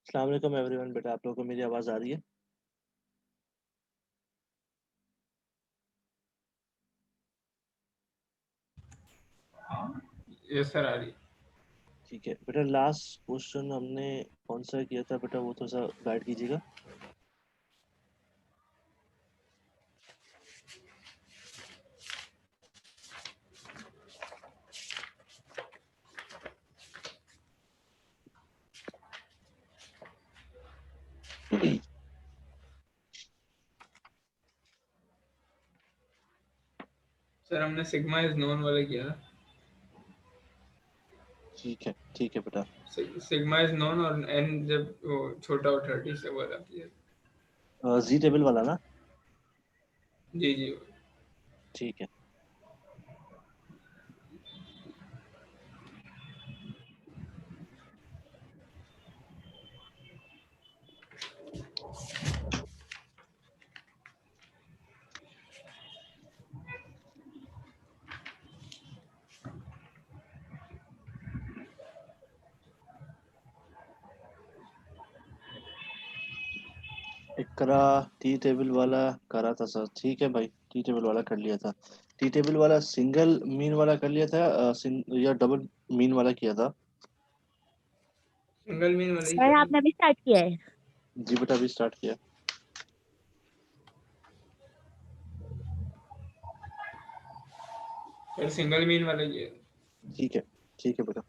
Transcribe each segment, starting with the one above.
अस्सलाम वालेकुम एवरीवन। बेटा आप लोगों को मेरी आवाज़ आ रही है? यस सर, आ रही। ठीक है बेटा, लास्ट क्वेश्चन हमने कौन सा किया था बेटा, वो थोड़ा सा गाइड कीजिएगा। सर हमने सिग्मा इज नोन वाला किया था। ठीक है बेटा। सिग्मा इज नोन और एन जब वो छोटा हो 30 से वो आती है। जी टेबल वाला ना? जी जी। ठीक है। इकरा टी टेबल वाला करा था सर। ठीक है भाई, टी टेबल वाला कर लिया था। टी टेबल वाला सिंगल मीन वाला कर लिया था या डबल मीन वाला किया था? सिंगल मीन वाला ही सर कर आपने ली। अभी स्टार्ट किया है? जी बेटा, अभी स्टार्ट किया। सर सिंगल मीन वाला ही है। ठीक है बेटा।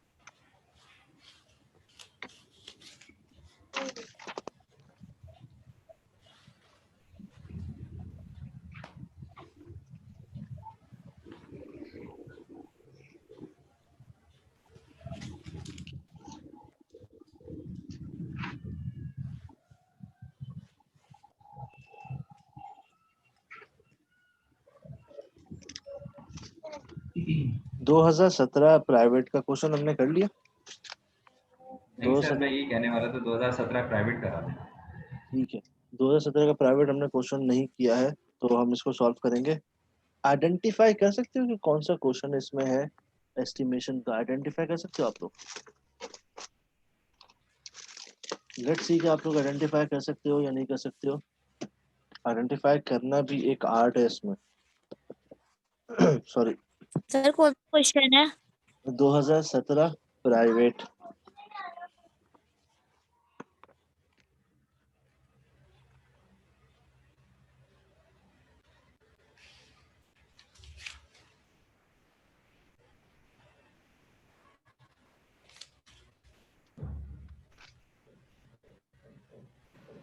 2017 प्राइवेट का क्वेश्चन हमने कर लिया। नहीं सर, मैं ये कहने वाला था 2017 प्राइवेट करा दें। ठीक है, 2017 का प्राइवेट हमने क्वेश्चन नहीं किया है, तो हम इसको सॉल्व करेंगे। आइडेंटिफाई कर सकते हो कि कौन सा क्वेश्चन इसमें है? एस्टिमेशन का आइडेंटिफाई कर सकते हो आप लोग? लेट्स सी कि आप लोग आइडेंटिफाई कर सकते हो या नहीं कर सकते हो। आइडेंटिफाई करना भी एक आर्ट है इसमें। सॉरी। सर कौन सा क्वेश्चन है? 2017 प्राइवेट।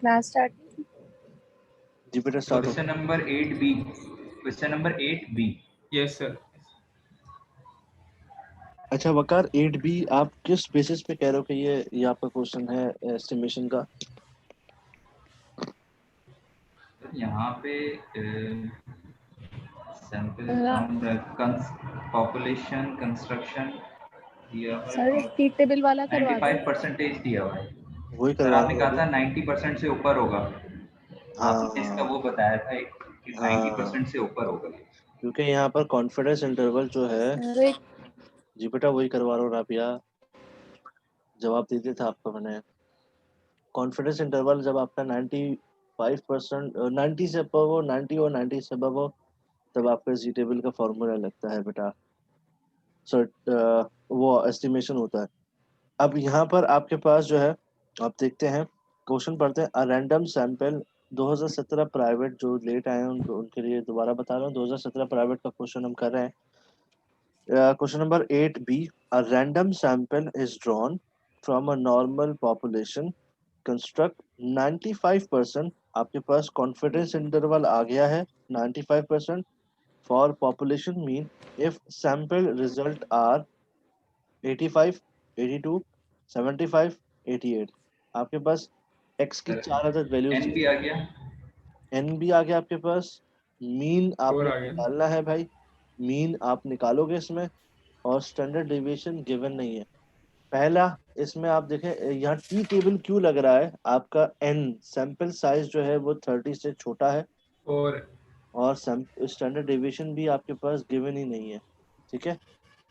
Class start. जी बेटा, स्टार्ट हो। Question number 8B। Question number 8B। Yes sir. अच्छा वकार, 8B आप किस बेसिस पे कह रहे हो कि ये आपका क्वेश्चन है एस्टिमेशन का? यहाँ पे सैंपल पॉपुलेशन कंस्ट्रक्शन दिया हुआ सर है। टी टेबल वाला करवा दो। 95% दिया हुआ है। वही सर करवा रहा आपने हूँ कहा अभी। था 90% से ऊपर होगा। आपने इसका हाँ वो बताया था कि हाँ, 90% से ऊपर होगा। क्योंकि यहाँ पर कॉन्फिडेंस इंटरवल जो है। सर जी बेटा, वही करवा रहा हूँ राबिया। जवाब दे दिया था आपको मैंने। कॉन्फिडेंस इंटरवल जब आपका 95%, 90 से अबव हो, 90 और 90 से अबव हो, तब आपका जी टेबल का फॉर्मूला लगता है बेटा। सो वो एस्टिमेशन होता है। अब यहाँ पर आपके पास जो है, आप देखते हैं, क्वेश्चन पढ़ते हैं। अ रैंडम सैंपल 2017 प्राइवेट, जो लेट आए हैं उनको उनके लिए दोबारा बता रहा हूँ। 2017 प्राइवेट का क्वेश्चन हम कर रहे हैं। Question number 8B. A random sample is drawn from a normal population. Construct 95%. आपके पास कॉन्फिडेंस इंटरवल आ गया है 95% for population mean if sample result are 85, 82, 75, 88। आपके पास x की सर चार अदद वैल्यूज दी एन भी हुई आ है। गया। n भी आ गया आपके पास। मीन 4 आपने आ गया। निकालना है भाई। मीन आप निकालोगे इसमें। और स्टैंडर्ड डेविएशन गिवन नहीं है। पहला, इसमें आप देखें यहाँ टी टेबल क्यों लग रहा है? आपका एन सैंपल साइज जो है वो 30 से छोटा है। और और स्टैंडर्ड डेविएशन भी आपके पास गिवन ही नहीं है। ठीक है।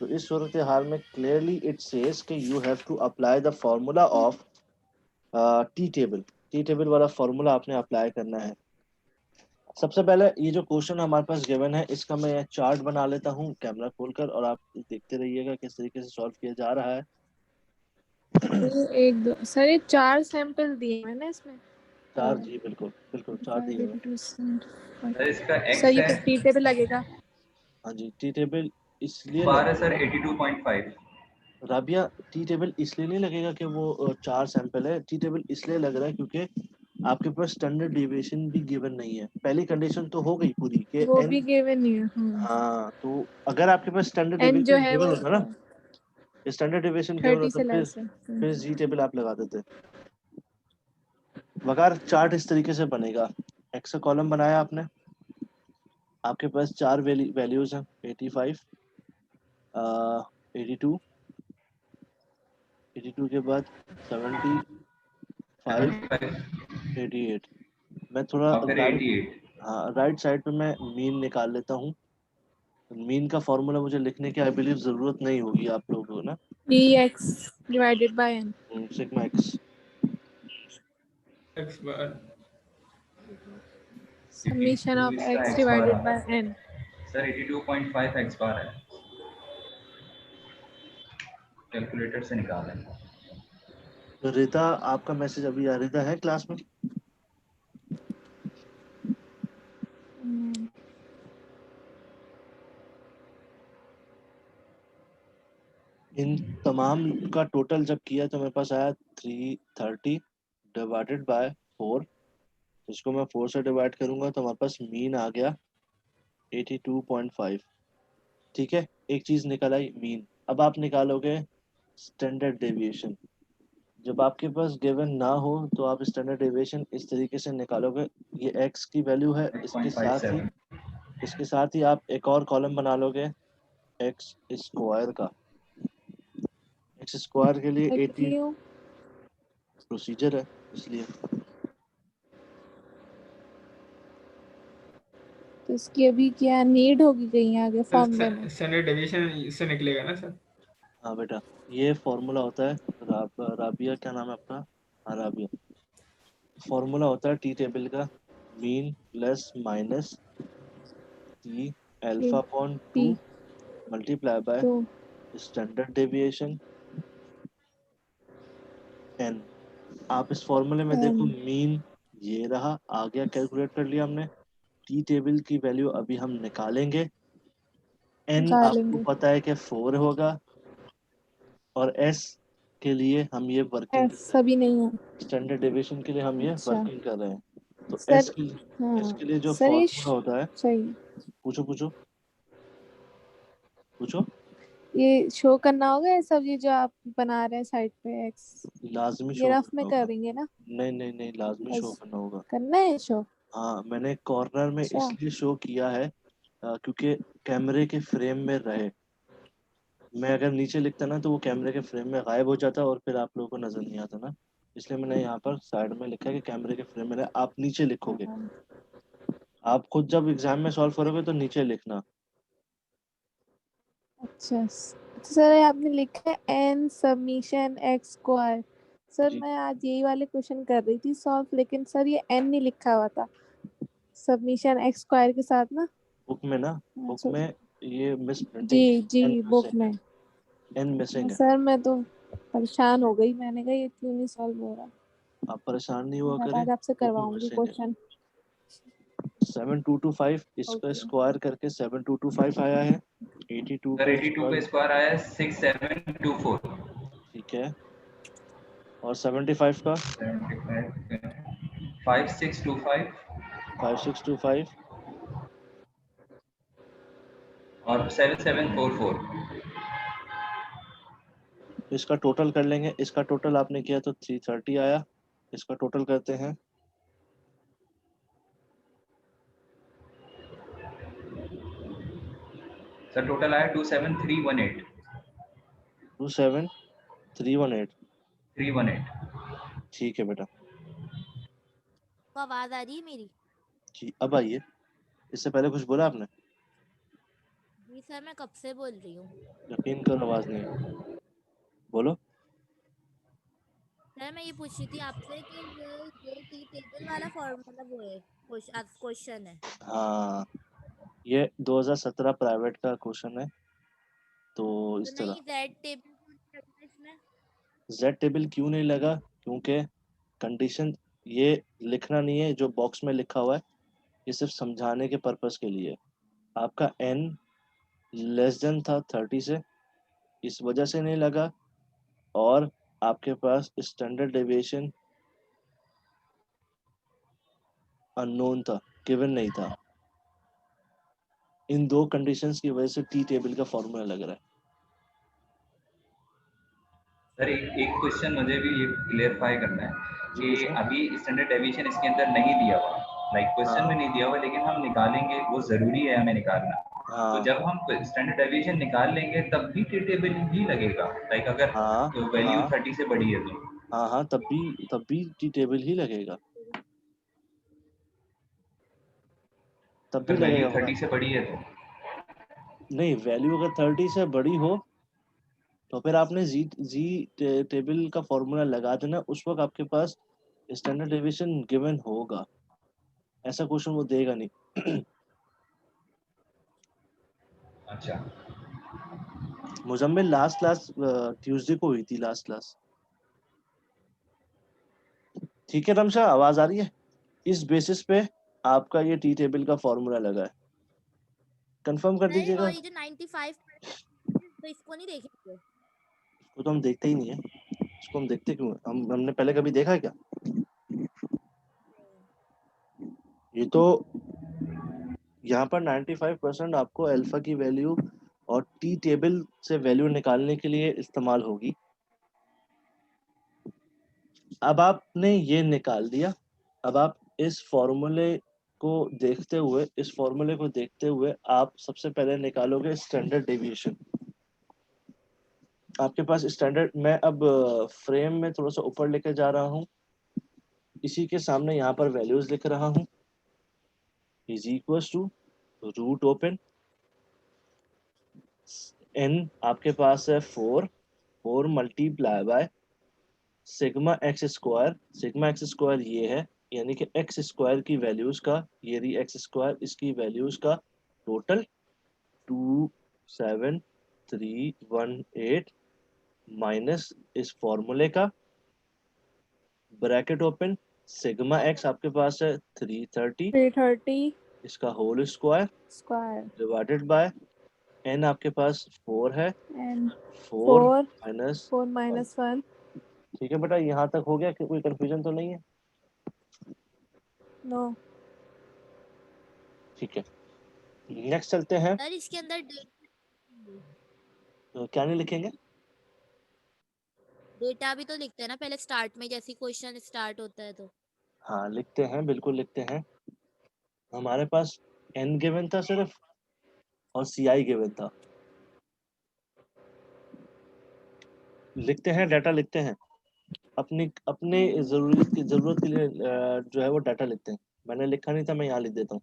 तो इस सूरत हाल में क्लियरली इट सेज कि you have to apply the formula of T table वाला फॉर्मूला आपने अप्लाई करना है। सबसे पहले ये जो क्वेश्चन हमारे पास गिवन है इसका मैं चार्ट बना लेता हूँ कैमरा खोलकर, और आप देखते रहिएगा किस तरीके से सॉल्व किया जा रहा है। एक दो सर, ये 4 सैंपल दिए हैं ना इसमें। चार, जी बिल्कुल बिल्कुल, चार दिए हुए हैं। सर इसका सर एक्स ये है, 50 टेबल लगेगा। हाँ जी, टी टेबल इसलिए बार है सर लगेगा 82.5। राबिया, टी टेबल इसलिए नहीं लगेगा कि वो चार सैंपल है। टी टेबल इसलिए लग रहा है क्योंकि आपके पास स्टैंडर्ड डेविएशन भी गिवन नहीं है। पहली कंडीशन तो हो गई पूरी कि वो एन, भी गिवन नहीं है। हाँ, तो अगर आपके पास स्टैंडर्ड एन जो डेविएशन है गिवन वो होता ना, स्टैंडर्ड डेविएशन गिवन 30 होता से लेस है। फिर जी टेबल आप लगा देते। वकार चार्ट इस तरीके से बनेगा। एक्स का कॉलम बनाया आपने, आपके पास चार वैल्यूज हैं 85, 82, 82 के बाद 75, 75 88। मैं थोड़ा और फिर राइट, 88। हाँ राइट साइड पे मैं मीन निकाल लेता हूँ। मीन का फॉर्मूला मुझे लिखने की आई बिलीव जरूरत नहीं होगी आप लोगों को ना। EX divided by N। Sigma x, x bar summation 82 of इसका X एक्स बार डिवाइडेड आता बाय है N। सर, 82.5 एक्स बार है, कैलकुलेटर से निकालें। रिता आपका मैसेज अभी आ, रिता है क्लास में? इन तमाम का टोटल जब किया तो मेरे पास आया 330 डिवाइडेड बाय 4। इसको मैं 4 से डिवाइड करूंगा तो हमारे पास मीन आ गया 82.5। ठीक है, एक चीज निकल आई मीन। अब आप निकालोगे स्टैंडर्ड डेविएशन। जब आपके पास गिवन ना हो तो आप स्टैंडर्ड डेविएशन इस तरीके से निकालोगे। ये एक्स की वैल्यू है, .57। इसके साथ ही आप एक और कॉलम बना लोगे एक्स स्क्वायर का। एक्स स्क्वायर के लिए 80 क्यों? प्रोसीजर है इसलिए। तो इसकी अभी क्या नीड होगी कहीं आगे फॉर्मूले में? स्टैंडर्ड डेविएशन इससे निकलेगा ना सर? हाँ बेटा, ये फॉर्मूला होता है राबिया, क्या नाम है आपका? हाँ राबिया। फॉर्मूला होता है टी टेबल का, mean plus minus T alpha upon 2 P multiply by तो स्टैंडर्ड डेविएशन एन। आप इस फॉर्मूले में देखो, N मीन ये रहा, आ गया, कैलकुलेट कर लिया हमने। टी टेबल की वैल्यू अभी हम निकालेंगे। एन आपको निकालेंगे। पता है कि 4 होगा, और एस के लिए हम ये वर्किंग कर S रहे हैं, सभी नहीं है। स्टैंडर्ड डेविएशन के लिए हम ये अच्छा वर्किंग कर रहे हैं। तो सर। एस हाँ के लिए जो सर, ये फॉर्मूला होता है, सही। पूछो पूछो पूछो। ये शो करना होगा ये सब, ये जो आप बना रहे हैं साइड पे X, लाजमी ये शो रफ करना में होगा। करेंगे ना? नहीं नहीं नहीं, लाजमी शो बस करना होगा। करना है शो। हाँ, मैंने कॉर्नर में अच्छा इसलिए शो किया है क्योंकि कैमरे के फ्रेम में रहे। मैं अगर नीचे लिखता ना तो वो कैमरे के फ्रेम में गायब हो जाता और फिर आप लोगों को नजर नहीं आता ना। इसलिए मैंने यहाँ पर साइड में लिखा है कि कैमरे के फ्रेम में रहे। आप नीचे लिखोगे, हाँ, आप खुद जब एग्जाम में सॉल्व करोगे तो नीचे लिखना। अच्छा सर, ये आपने लिखा है N submission X square. Sir ji, मैं आज यही वाले क्वेश्चन कर रही थी सॉल्व, लेकिन सर ये N नहीं लिखा हुआ था सबमिशन X स्क्वायर के साथ ना। बुक में ना, बुक अच्छा, में ये मिस जी printing, G N book missing है, में। एन मिसिंग है। सर मैं तो परेशान हो गई, मैंने कहा ये क्यों नहीं सॉल्व हो रहा। आप परेशान नहीं हुआ मैं करें, आज आपसे बुक में करवाऊंगी मिसिंग है। क्वेश्चन। 7225, इसका ओके। स्क्वायर करके 7225 आया है। 82 सर का 82 स्क्वायर, का स्क्वायर आया है 6724। ठीक है, और 75 का 75 5625 5625, और 7744। इसका टोटल कर लेंगे। इसका टोटल आपने किया तो 330 आया। इसका टोटल करते हैं, सर टोटल आया 27318। 27318। 318। ठीक है बेटा, तो आवाज आ रही है मेरी? जी अब आइए। इससे पहले कुछ बोला आपने? जी सर, मैं कब से बोल रही हूँ। यकीन करो आवाज नहीं आई। बोलो। सर मैं ये पूछ रही थी आपसे कि ये टी टेबल वाला फॉर्मूला वो है क्वेश्चन है। हाँ, ये 2017 प्राइवेट का क्वेश्चन है। तो तो इस तरह नहीं जेड टेबल क्यों नहीं लगता इसमें? जेड टेबल क्यों नहीं लगा? क्योंकि कंडीशन ये लिखना नहीं है जो बॉक्स में लिखा हुआ है, ये सिर्फ समझाने के पर्पस के लिए। आपका n लेस देन था 30 से, इस वजह से नहीं लगा। और आपके पास स्टैंडर्ड डेविएशन अननोन था, गिवन नहीं था। इन दो कंडीशंस की वजह से टी टेबल का फॉर्मूला लग रहा है। सर एक क्वेश्चन मुझे भी ये क्लियरफाई करना है जी कि पूछो। अभी स्टैंडर्ड डेविएशन इसके अंदर नहीं दिया हुआ, लाइक क्वेश्चन हाँ में नहीं दिया हुआ, लेकिन हम निकालेंगे, वो जरूरी है हमें निकालना। तो हाँ जब हम स्टैंडर्ड डेविएशन निकाल लेंगे तब भी टी टेबल ही लगेगा, लाइक अगर हाँ वैल्यू हाँ 30 से बड़ी है तो। हाँ, तब भी टी टेबल ही लगेगा, तब भी अगर वैल्यू लगेगा बेटा। 30 से बड़ी है तो नहीं, वैल्यू अगर 30 से बड़ी हो तो फिर आपने जी जी टेबल का फॉर्मूला लगा देना, उस वक्त आपके पास स्टैंडर्ड डेविएशन गिवन होगा। ऐसा क्वेश्चन वो देगा नहीं। अच्छा। मुजम्मिल लास्ट क्लास ट्यूसडे को हुई थी, लास्ट क्लास। ठीक है रमशा, आवाज आ रही है? इस बेसिस पे आपका ये टी टेबल का फॉर्मूला लगा है, कंफर्म कर नहीं दीजिएगा। और ये जो 95 तो इसको नहीं देखेंगे? इसको तो हम देखते ही नहीं है, इसको हम देखते क्यों हैं? हमने पहले कभी देखा है क्या? ये तो यहाँ पर 95% आपको अल्फा की वैल्यू और टी टेबल से वैल्यू निकालने के लिए इस्तेमाल होगी। अब आपने ये निकाल दिया, अब आप इस फॉर्मूले को देखते हुए आप सबसे पहले निकालोगे स्टैंडर्ड डेविएशन। आपके पास स्टैंडर्ड, मैं अब फ्रेम में थोड़ा सा ऊपर लेके जा रहा हूँ, इसी के सामने यहाँ पर वैल्यूज लिख रहा हूँ। Is equals to root open n, आपके पास है 4 multiply by sigma X square ये है, यानी कि एक्स स्क्वायर की वैल्यूज का, ये रही एक्स स्क्वायर, इसकी वैल्यूज का टोटल 27318 माइनस इस फॉर्मूले का, ब्रैकेट ओपन, सिग्मा एक्स आपके पास है 330, 330 इसका whole square square divided by n आपके पास 4 है, एंड 4 4 माइनस 4 minus 1 ठीक है बेटा, यहाँ तक हो गया कि कोई कंफ्यूजन तो नहीं है? नो। ठीक है, नेक्स्ट चलते हैं। सर इसके अंदर तो क्या नहीं लिखेंगे? डेटा भी तो लिखते हैं ना पहले स्टार्ट में, जैसे क्वेश्चन स्टार्ट होता है तो। हाँ लिखते हैं, बिल्कुल लिखते हैं। हमारे पास n गिवन था सिर्फ और ci गिवन था। लिखते हैं, डाटा लिखते हैं, अपनी अपने जरूरत के लिए जो है वो डाटा लिखते हैं। मैंने लिखा नहीं था, मैं यहाँ लिख देता हूँ।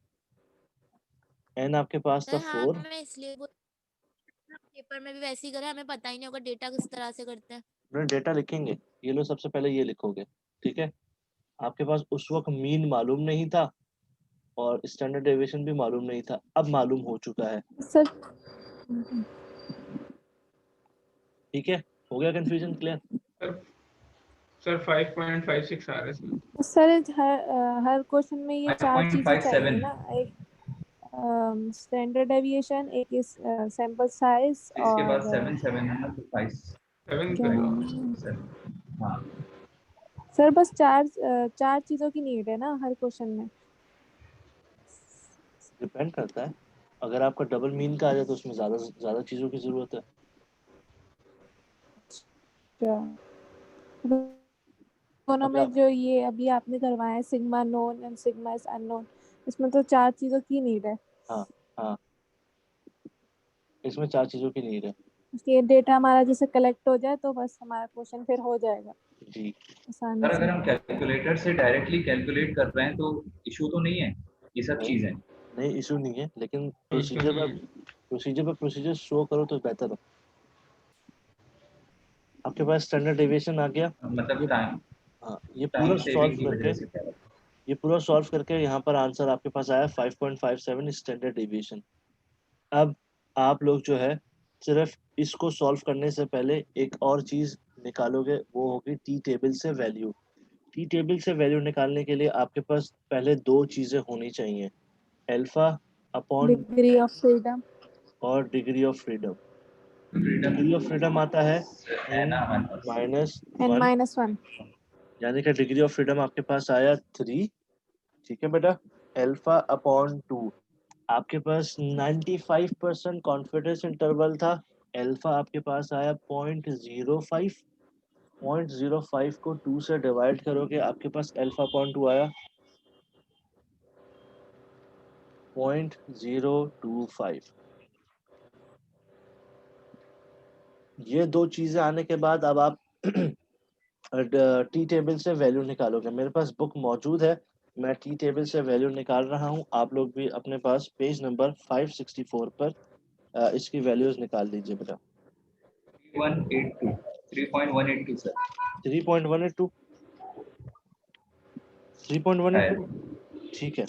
n आपके पास था सर हाँ 4। मैं इसलिए पेपर में भी वैसे ही करें, हमें पता ही नहीं होगा डेटा किस तरह से करते हैं। अपने डेटा लिखेंगे, ये लो सबसे पहले ये लिखोगे, ठीक है? आपके पास उस वक्त मीन मालूम नहीं था और स्टैंडर्ड डेविएशन भी मालूम नहीं था, अब मालूम हो चुका है। सर ठीक है, हो गया कंफ्यूजन क्लियर? सर 5.56 आ रहा है सर। सर हर क्वेश्चन में ये 4 चीजें चाहिए 5.57 ना, एक स्टैंडर्ड डेविएशन, एक इस सैंपल साइज इसके बाद और 7 है ना, तो 5 7 क्या तो हाँ। सर बस चार चीजों की नीड है ना हर क्वेश्चन में। डिपेंड करता है, अगर आपका डबल मीन का आ जाए तो उसमें ज्यादा ज्यादा चीजों की जरूरत है। क्या दोनों अभी में आप जो ये अभी आपने करवाया है sigma known and sigma is unknown, इसमें तो 4 चीजों की नीड है। हाँ हाँ, इसमें 4 चीजों की नीड है। ये डेटा हमारा जैसे कलेक्ट हो जाए तो बस हमारा क्वेश्चन फिर हो जाएगा जी आसानी सर से। अगर हम कैलकुलेटर से डायरेक्टली कैलकुलेट कर रहे हैं तो इशू तो नहीं है, ये सब नहीं चीजें। नहीं, इशू नहीं है, लेकिन इशू नहीं है। प्रोसीजर शो करो तो बेहतर हो। आपके पास स्टैंडर्ड डेविएशन आ गया। मतलब ये टाइम हाँ, ये टाइम पूरा सेविंग सॉल्व की करके वजह से क्या है? ये पूरा सॉल्व करके यहाँ पर आंसर आपके पास आया 5.57 स्टैंडर्ड डेविएशन। अब आप लोग जो है सिर्फ इसको सॉल्व करने से पहले एक और चीज निकालोगे, वो होगी टी टेबल से वैल्यू। टी टेबल से वैल्यू निकालने के लिए आपके पास पहले दो चीजें होनी चाहिए, alpha upon degree of freedom और degree of freedom. Freedom degree of freedom आता है है ना हमारे पास। Minus N one, minus one. यानी कि डिग्री ऑफ फ्रीडम आपके पास आया 3। ठीक है बेटा। अल्फा अपॉन 2, आपके पास 95% कॉन्फिडेंस इंटरवल था, अल्फा आपके पास आया 0.05। 0.05 को 2 से डिवाइड करोगे, आपके पास अल्फा अपॉन 2 आया 0.025। ये दो चीजें आने के बाद अब आप टी टेबल से वैल्यू निकालोगे। मेरे पास बुक मौजूद है, मैं टी टेबल से वैल्यू निकाल रहा हूँ। आप लोग भी अपने पास पेज नंबर 564 पर इसकी वैल्यूज निकाल लीजिए बेटा। 182 3.182 सर 3.182 3.182 शायद। ठीक है।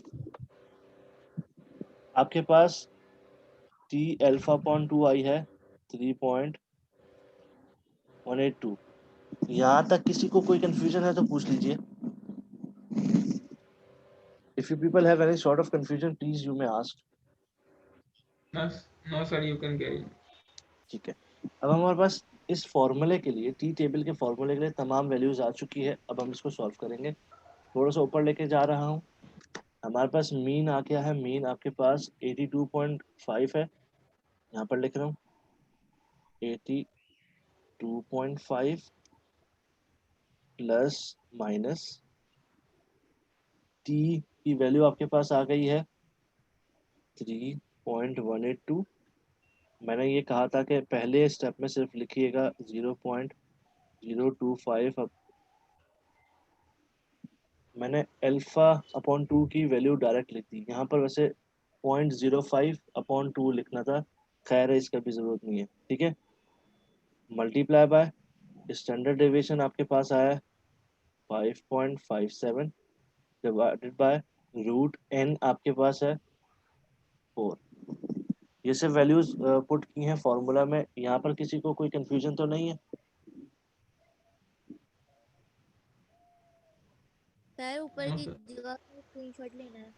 आपके पास टी अल्फा अपॉन 2 आई है 3.182। यहाँ तक किसी को कोई कंफ्यूजन है तो पूछ लीजिए। If you people have any sort of confusion please you may ask. No, no sir, you can carry. ठीक है। अब हमारे पास इस फॉर्मूले के लिए, टी टेबल के फॉर्मूले के लिए तमाम वैल्यूज आ चुकी है। अब हम इसको सॉल्व करेंगे। थोड़ा सा ऊपर लेके जा रहा हूँ। हमारे पास मीन आ गया है। मीन आपके पास 82.5 है, यहाँ पर लिख रहा हूँ 82.5 प्लस माइनस टी की वैल्यू आपके पास आ गई है 3.182। मैंने ये कहा था कि पहले स्टेप में सिर्फ लिखिएगा 0.025। अब मैंने अल्फा अपॉन 2 की वैल्यू डायरेक्ट लिख दी। यहाँ पर वैसे 0.05 अपॉन 2 लिखना था, खैर है इसका भी जरूरत नहीं है। ठीक है। मल्टीप्लाई बाय स्टैंडर्ड डेविएशन आपके पास आया है 5.57 डिवाइडेड बाय रूट एन आपके पास है 4। ये सब वैल्यूज पुट की हैं फॉर्मूला में। यहाँ पर किसी को कोई कंफ्यूजन तो नहीं है? सर ऊपर No की sir. जगह का स्क्रीनशॉट लेना है।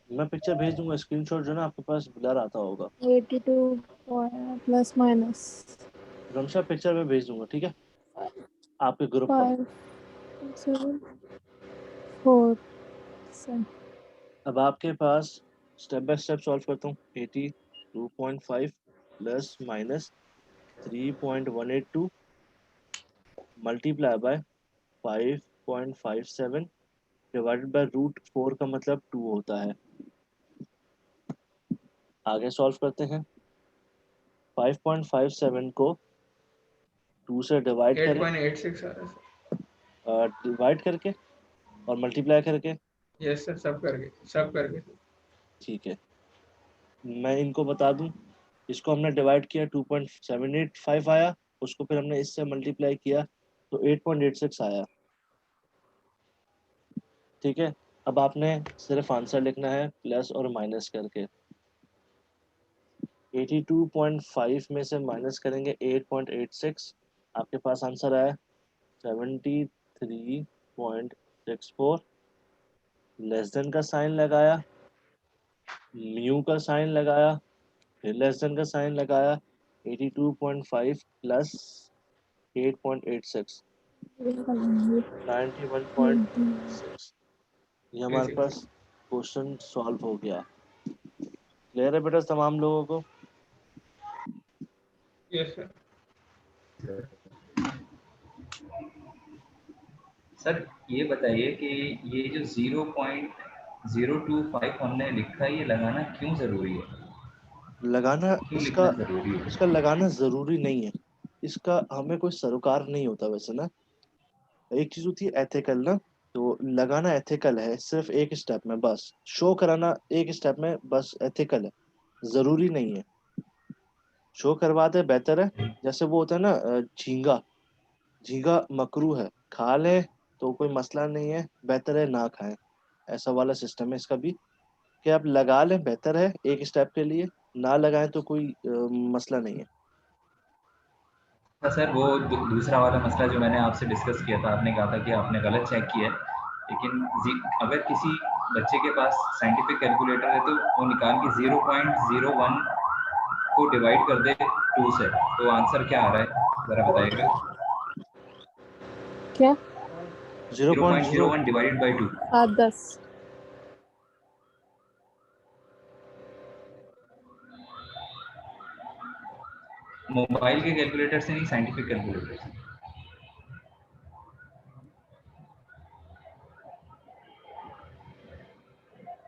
मैं पिक्चर भेज दूंगा, स्क्रीनशॉट जो ना आपके पास ब्लर आता होगा। 82 प्लस माइनस रमशा पिक्चर में भेज दूंगा, ठीक है, आपके ग्रुप पर। 5.747। अब आपके पास स्टेप बाय स्टेप सॉल्व करता हूँ। 82.5 plus minus 3.182 multiply by 5.57 divided by root 4 का मतलब 2 होता है। आगे सॉल्व करते हैं। 5.57 को 2 से डिवाइड करें, 8.86 आ रहा है सर. डिवाइड करके और मल्टीप्लाई करके। Yes sir, सब करके. ठीक है, मैं इनको बता दूं। इसको हमने डिवाइड किया 2.785 आया, उसको फिर हमने इससे मल्टीप्लाई किया तो 8.86 आया। ठीक है। अब आपने सिर्फ आंसर लिखना है प्लस और माइनस करके। 82.5 में से माइनस करेंगे 8.86, आपके पास आंसर आया 73.64। लेस देन का साइन लगाया, म्यू का साइन लगाया, फिर लेस देन का साइन लगाया। 82.5 प्लस 8.86 91.6। ये हमारे Yes. पास क्वेश्चन सॉल्व हो गया। क्लियर है बेटा तमाम लोगों को? Yes sir. सर ये बताइए कि ये जो 0.025 हमने लिखा है ये लगाना क्यों जरूरी है? लगाना क्यों इसका लिखना जरूरी है? इसका लगाना जरूरी नहीं है। इसका हमें कोई सरोकार नहीं होता वैसे ना। एक चीज होती है एथिकल ना, तो लगाना एथिकल है सिर्फ एक स्टेप में, बस शो कराना एक स्टेप में, बस एथिकल है, जरूरी नहीं है। शो करवाते बेहतर है। जैसे वो होता है ना झींगा, झींगा मकरू है, खा ले तो कोई मसला नहीं है, बेहतर है ना खाएं। ऐसा वाला सिस्टम है इसका भी, कि आप लगा लें बेहतर है एक स्टेप के लिए, ना लगाएं तो कोई मसला नहीं है। तो सर वो दूसरा वाला मसला जो मैंने आपसे डिस्कस किया था, आपने कहा था कि आपने गलत चेक किया है, लेकिन अगर किसी बच्चे के पास साइंटिफिक कैलकुलेटर है तो वो निकाल के 0.01 को डिवाइड कर दे 2 से, तो आंसर क्या आ रहा है ज़रा बताइएगा। क्या? 0.0 0.01 डिवाइडेड बाई 2। 10। मोबाइल के कैलकुलेटर से नहीं, साइंटिफिक कैलकुलेटर से।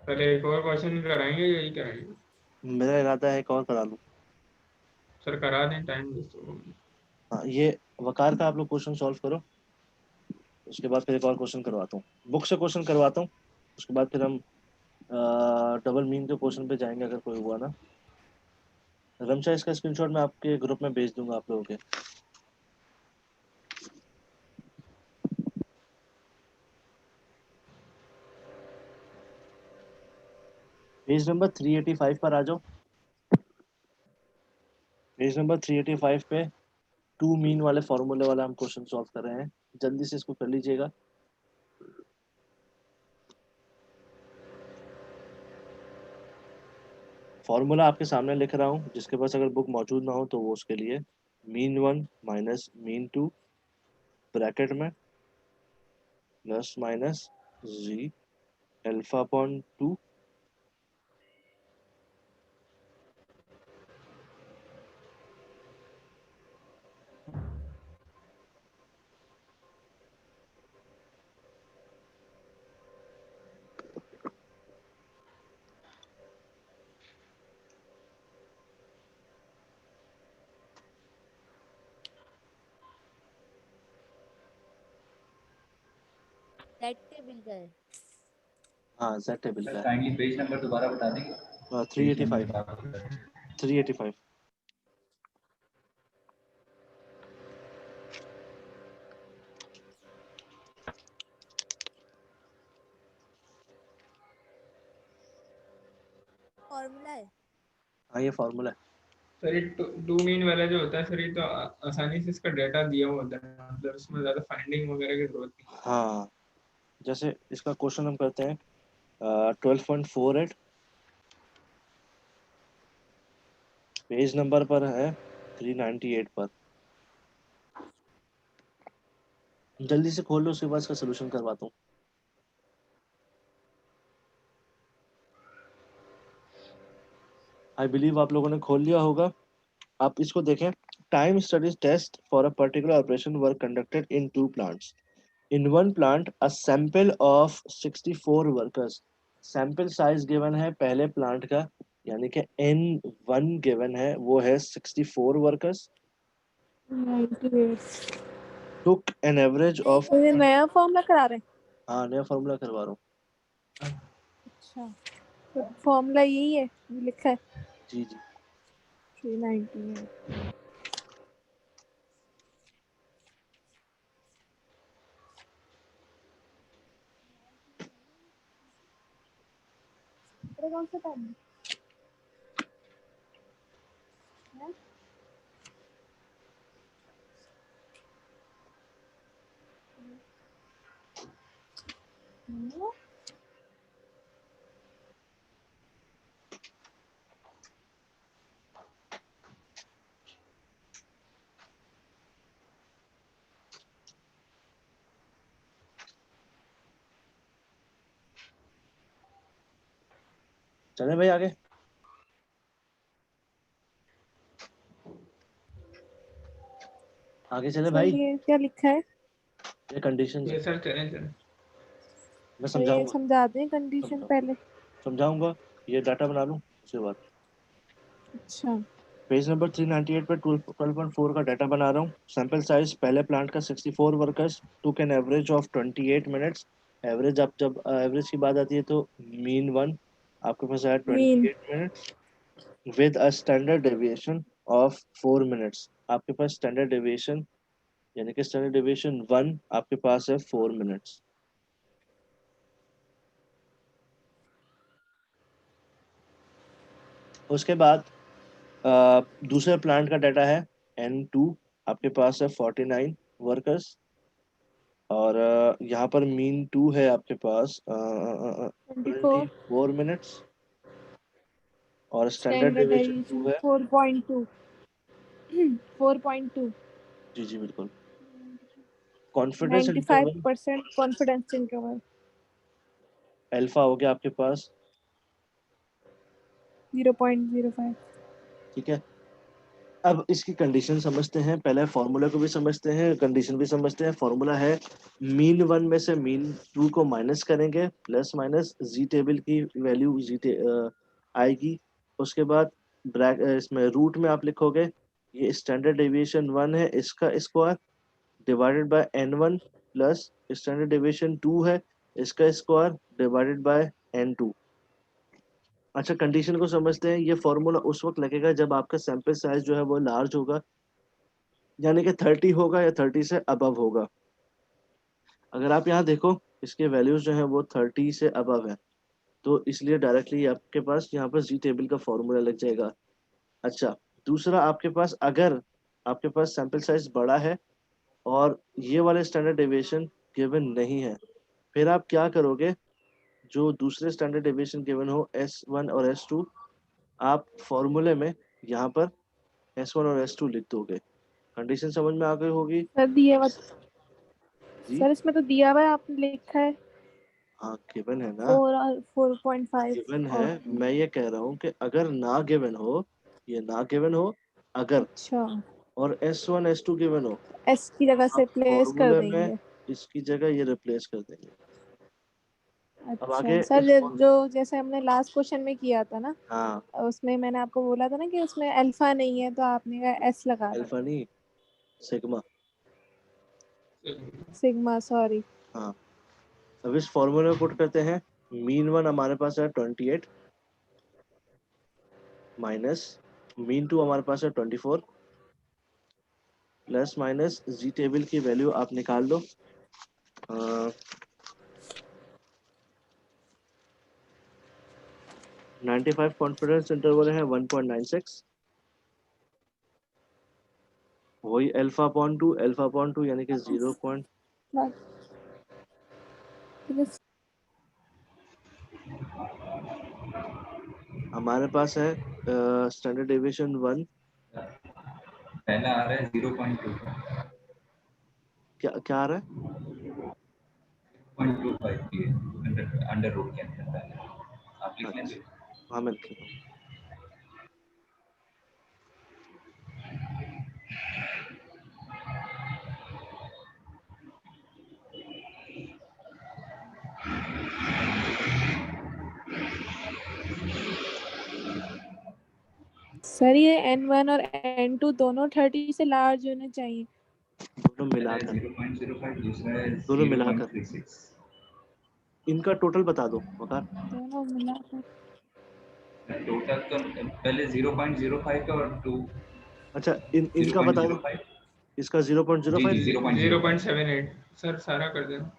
सर एक और क्वेश्चन कराएंगे, यही कराएंगे? मेरा इरादा है एक और करा लूँ। सर करा दें, टाइम वेस्ट होगा। हाँ, ये वकार का आप लोग क्वेश्चन सॉल्व करो, उसके बाद फिर एक और क्वेश्चन करवाता हूँ, बुक से क्वेश्चन करवाता हूँ, उसके बाद फिर हम डबल मीन के क्वेश्चन पे जाएंगे अगर कोई हुआ ना। रमशा, इसका स्क्रीनशॉट मैं आपके ग्रुप में भेज दूंगा आप लोगों के। पेज नंबर 385 पर आ जाओ। पेज नंबर 385 पे टू मीन वाले फॉर्मूले वाला हम क्वेश्चन सॉल्व कर रहे हैं, जल्दी से इसको कर लीजिएगा। फॉर्मूला आपके सामने लिख रहा हूँ, जिसके पास अगर बुक मौजूद ना हो तो वो उसके लिए मीन 1 माइनस मीन 2 ब्रैकेट में plus minus G alpha upon 2 that table का है। हाँ जेड टेबल का है। काइंडली पेज नंबर दोबारा बता देंगे। 385 385। फॉर्मूला है। हाँ ये फॉर्मूला है। सर ये टू मीन वाला जो होता है सर, ये तो आसानी से इसका डेटा दिया हुआ होता है, मतलब उसमें ज्यादा फाइंडिंग वगैरह की जरूरत नहीं। हाँ, जैसे इसका क्वेश्चन हम करते हैं 12.48, पेज नंबर पर है 398 पर। जल्दी से खोल लो, उसके बाद इसका सोल्यूशन करवाता हूँ। आई बिलीव आप लोगों ने खोल लिया होगा। आप इसको देखें। Time studies test for a particular operation were conducted in two plants. In one plant a sample of 64 workers. Sample size given है पहले प्लांट का, यानी कि N1 गिवन है, वो है 64 workers. 98। Took an average of, तो ये नया फॉर्मूला करा रहे हैं? हाँ नया फॉर्मूला करवा रहा हूँ। अच्छा, तो फॉर्मूला यही है जो लिखा है जी जी। 398। ये कौन सा टाइम है? हम्म। चले भाई आगे। आगे चले सर भाई। ये क्या लिखा है? ये कंडीशन ये सर चलें चलें। मैं तो ये समझाऊंगा। समझा दें कंडीशन पहले। समझाऊंगा, ये डाटा बना लूँ उसके बाद। अच्छा। पेज नंबर 398 पे 12.4 का डाटा बना रहा हूँ। सैंपल साइज पहले प्लांट का 64 workers, took an average of 28 minutes. Average, आप जब एवरेज की बात आती है तो मीन 1 आपके पास आया mean 28 minutes with a standard deviation of 4 minutes. आपके पास स्टैंडर्ड डेविएशन यानी कि स्टैंडर्ड डेविएशन 1 आपके पास है 4 मिनट्स। उसके बाद दूसरे प्लांट का डाटा है N2, आपके पास है 49 वर्कर्स, और यहाँ पर मीन 2 है आपके पास 24 24 मिनट्स, और स्टैंडर्ड स्टैंडर्ड डेविएशन 2 डेविएशन है। 4.2 4.2 जी जी बिल्कुल। Confidence interval 95% confidence interval alpha हो गया आपके पास, 0.05 ठीक है। अब इसकी कंडीशन समझते हैं, पहले फॉर्मूला को भी समझते हैं, कंडीशन भी समझते हैं। फॉर्मूला है मीन 1 में से मीन 2 को माइनस करेंगे, प्लस माइनस जी टेबल की वैल्यू आएगी। उसके बाद इसमें रूट में आप लिखोगे ये स्टैंडर्ड डेविएशन 1 है, इसका square divided bye n1 plus standard deviation 2 है, इसका स्क्वायर डिवाइडेड बाय n2। अच्छा, कंडीशन को समझते हैं। ये फॉर्मूला उस वक्त लगेगा जब आपका सैंपल साइज जो है वो लार्ज होगा, यानी कि 30 होगा या 30 से अबव होगा। अगर आप यहाँ देखो इसके वैल्यूज जो है वो 30 से अबव है, तो इसलिए डायरेक्टली आपके पास यहाँ पर जी टेबल का फॉर्मूला लग जाएगा। अच्छा, दूसरा आपके पास अगर आपके पास सैंपल साइज बड़ा है और ये वाले स्टैंडर्ड डेविएशन गिवन नहीं है, फिर आप क्या करोगे, जो दूसरे स्टैंडर्ड डेविएशन गिवन हो S1 और S2, आप फॉर्मूले में यहाँ पर S1 और S2 लिख दोगे। कंडीशन समझ में आ गई होगी सर दिया हुआ जी? सर इसमें तो दिया हुआ है, आपने लिखा है हाँ गिवन है ना, 4 और 4.5 गिवन है। और मैं ये कह रहा हूँ कि अगर ना गिवन हो, ये ना गिवन हो अगर, अच्छा और S1 S2 गिवन हो, एस की जगह से आप प्लेस कर फॉर्मूले में देंगे। इसकी जगह ये रिप्लेस कर देंगे। अब आगे अच्छा सर, इस जो जैसे हमने लास्ट क्वेश्चन में किया था ना, हाँ, उसमें मैंने आपको बोला था ना कि उसमें अल्फा नहीं है, तो आपने कहा एस लगा दो। अल्फा नहीं, सिग्मा। Sigma, sorry. हाँ, अब इस फॉर्मूले में पुट करते हैं। मीन 1 हमारे पास है 28 माइनस मीन 2 हमारे पास है 24 प्लस माइनस जी टेबल की वैल्यू आप निकाल लो। 95 कॉन्फिडेंस इंटरवल है 1.96, वही अल्फा अपॉन 2 यानी कि 0. हमारे पास है स्टैंडर्ड डेविएशन 1, पहला आ रहा है 0.2 क्या क्या आ रहा है? 0.25 की अंडर रूट के अंदर पहले आप लिख लेंगे। हाँ मैं लिख रहा हूँ। सर ये N1 और N2 दोनों 30 से लार्ज होने चाहिए। दोनों पहला है मिलाकर 0.05, दूसरा है दोनों मिलाकर 0.36। इनका टोटल बता दो वकार। दोनों मिलाकर टोटल तो पहले 0.05 का और 2 अच्छा, इनका बता दो। 0.05। इसका जी 0.05, जी 0.05 0.78 सर, सारा कर देना।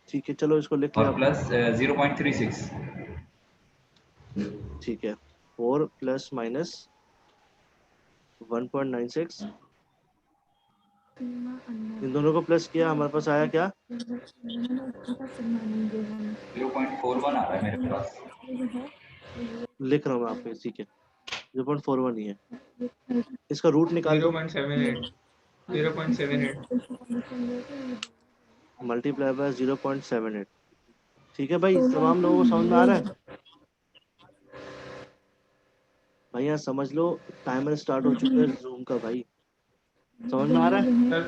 ठीक है, चलो इसको लिख लिया और आपने। प्लस 0.36। ठीक है, 4 प्लस माइनस 1.96, इन दोनों को प्लस किया, हमारे पास आया क्या? 0.41 आ रहा है मेरे पास। लिख रहा हूँ मैं आपको, ठीक है 0.41 ही है। इसका रूट निकाल लो, 0.78 0.78 मल्टीप्लाई बाय 0.78। ठीक है भाई, तमाम लोगों को समझ में आ रहा है? भाई यहाँ समझ लो, टाइमर स्टार्ट हो चुका है जूम का भाई, समझ में आ रहा है? सर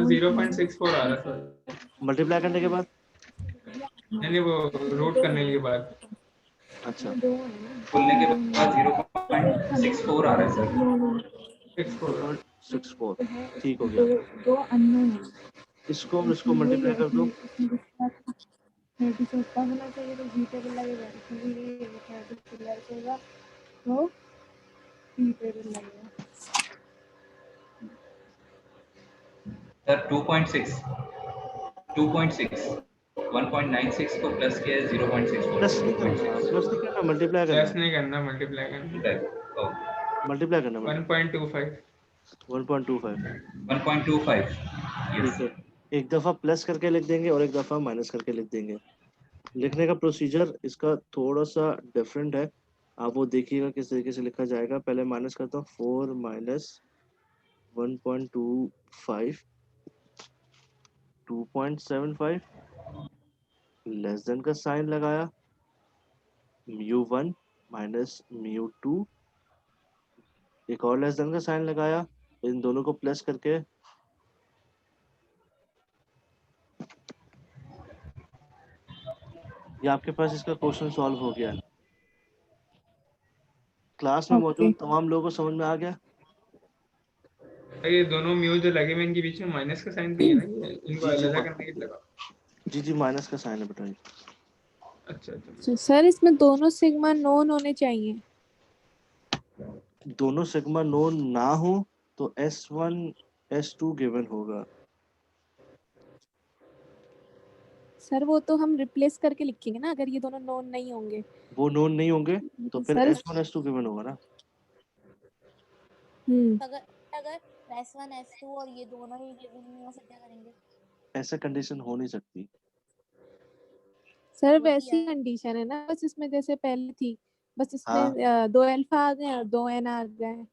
0.64 आ रहा है सर। मल्टीप्लाई करने के बाद, नहीं वो रूट करने के बाद। अच्छा खुलने के बाद 0.64 आ रहा है सर। 64 0.64, ठीक हो गया। इसको और इसको मल्टीप्लाई कर दो, 30 से ऊपर होना चाहिए, तो जी टेबल लगेगा, इसमें भी 30 प्लस होगा तो सर 2.6 1.96 को प्लस किया है 0.6 प्लस नहीं करना, मल्टीप्लाई प्लस करना, नहीं करना, मल्टीप्लाई करना। मल्टीप्लाई करना 1.25 1.25। 1.25 ठीक यस। है, एक दफा प्लस करके लिख देंगे और एक दफा माइनस करके लिख देंगे। लिखने का प्रोसीजर इसका थोड़ा सा डिफरेंट है, आप वो देखिएगा किस तरीके से लिखा जाएगा। पहले माइनस करता हूँ, 4 माइनस 1.25 2.75, लेस देन का साइन लगाया, μ1 माइनस μ2, एक और लेस देन का साइन लगाया, इन दोनों को प्लस करके ये आपके पास इसका क्वेश्चन सॉल्व हो गया। क्लास में ओके मौजूद तमाम लोगों को समझ में आ गया। ये दोनों म्यू जो लगे हुए इनके बीच में माइनस का साइन भी है ना, ये इनको जी अलग करने के लिए लगा। जी माइनस का साइन है बेटा। अच्छा अच्छा। तो सर इसमें दोनों सिग्मा नोन होने चाहिए। दोनों सिग्मा नोन ना हो तो S1 S2 गिवन होगा। सर वो तो हम रिप्लेस करके लिखेंगे ना, अगर ये दोनों नोन नहीं होंगे। वो नोन नहीं होंगे तो फिर सर S1 S2 गिवन होगा ना। अगर अगर S1 S2 और ये दोनों ही गिवन नहीं हो सकते, क्या करेंगे? ऐसा कंडीशन हो नहीं सकती। सर होती वैसी है। कंडीशन है ना, बस इसमें जैसे पहले थी, बस इसमें हाँ, 2 अल्फा आ गए और 2 एन आ गए।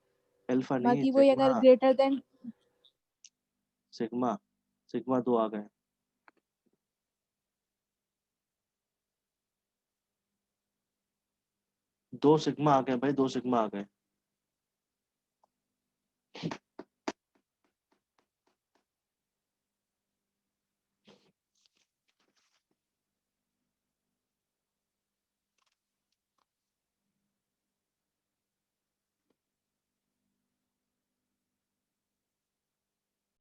अल्फा नहीं, बाकी वही अगर sigma greater than sigma sigma 2 आ गए। दो सिग्मा आ गए भाई, 2 सिग्मा आ गए।